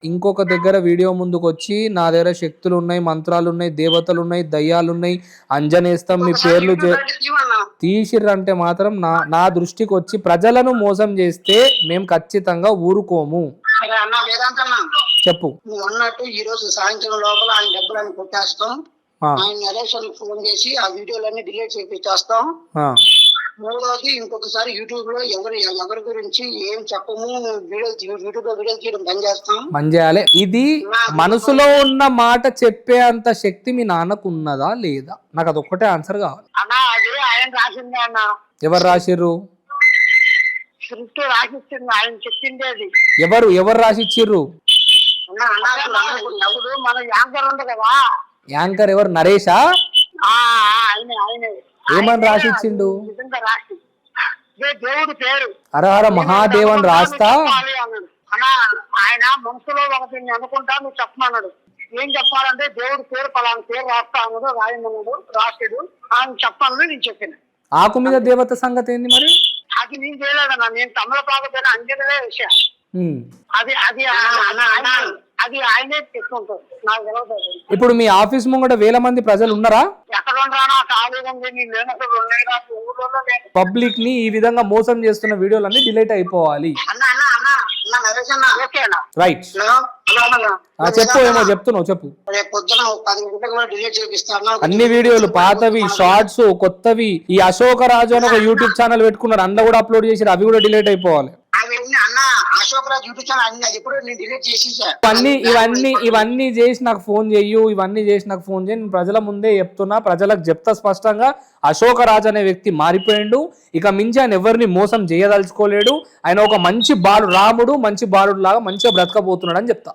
ఇంకొక దగ్గర వీడియో ముందుకొచ్చి నా దగ్గర శక్తులున్నాయి, మంత్రాలున్నాయి, దేవతలున్నాయి, దయ్యాలున్నాయి, అంజనేస్తం మీ పేర్లు తీసిర్రంటే మాత్రం నా దృష్టికొచ్చి ప్రజలను మోసం చేస్తే మేము ఖచ్చితంగా ఊరుకోము. చెప్పు. అన్నట్టు ఈ రోజు సాయంత్రం లోపల ఆయన డబ్బులను కొట్టేస్తాం. ఆయన నరేషన్ ఫోన్ చేసి ఆ వీడియోలన్నీ డిలీట్ చేపించేస్తాం. మూడోది ఇంకొకసారి యూట్యూబ్ లో ఎవరి గురించి ఏం చెప్పము, యూట్యూబ్ లో వీడియోలు తీయడం బంద్ చేస్తాం. బంద్ చేయాలి. ఇది మనసులో ఉన్న మాట చెప్పే అంత శక్తి మీ నాన్నకు ఉన్నదా లేదా? నాకు అదొక్కటే ఆన్సర్ కావాలి. అన్నా అది ఆయన రాసిందే అన్న. ఎవరు రాసిర్రు? స్క్రిప్ట్ రాసిచ్చింది ఆయన చెప్పింది. అది ఎవరు రాసిచ్చిర్రు? మన యాంకర్ ఉంది కదా. యాంకర్ ఎవరు? నరేషా? ఏమని రాసిచ్చిండు? దేవుడి పేరు హరహర మహాదేవ్ అని రాస్తా. ఆయన మనసులో ఒకటి అనుకుంటా నువ్వు చెప్పమన్నాడు. ఏం చెప్పాలంటే దేవుడి పేరు పలానా పేరు రాస్తా అన్నాడు, రాయమన్నాడు, రాసాడు. ఆయన చెప్పాలని నేను చెప్పాను. ఆకు మీద దేవత సంగతి ఏంది మరి? అది నేను చేయలేదన్నా, నేను తమలపాకు అంజనే విషయం. అది అది అది ఆయనే చెప్పుకుంటారు. నాకు తెలియదు. ఇప్పుడు మీ ఆఫీస్ ముంగట 1000 మంది ప్రజలు ఉన్నారా? ఎక్కడ ఉండరా? పబ్లిక్ ని ఈ విధంగా మోసం చేస్తున్న వీడియోలన్నీ డిలీట్ అయిపోవాలి. రైట్. చెప్పు, ఏమో చెప్తున్నావు చెప్పు. అన్ని వీడియోలు పాతవి, షార్ట్స్, కొత్తవి. ఈ అశోక రాజు అని ఒక యూట్యూబ్ ఛానల్ పెట్టుకున్నాడు, అందులో కూడా అప్లోడ్ చేసి అవి కూడా డిలీట్ అయిపోవాలి. ఇవన్నీ చేసి నాకు ఫోన్ చెయ్యు, ఇవన్నీ చేసి నాకు ఫోన్ చేయి. నేను ప్రజల ముందే చెప్తున్నా, ప్రజలకు చెప్తా స్పష్టంగా. అశోక రాజు అనే వ్యక్తి మారిపోయిండు. ఇక మించి ఆయన ఎవరిని మోసం చేయదలుచుకోలేడు. ఆయన ఒక మంచి బాలుడు, రాముడు మంచి బాలుడు లాగా మంచిగా బ్రతకబోతున్నాడు అని చెప్తా.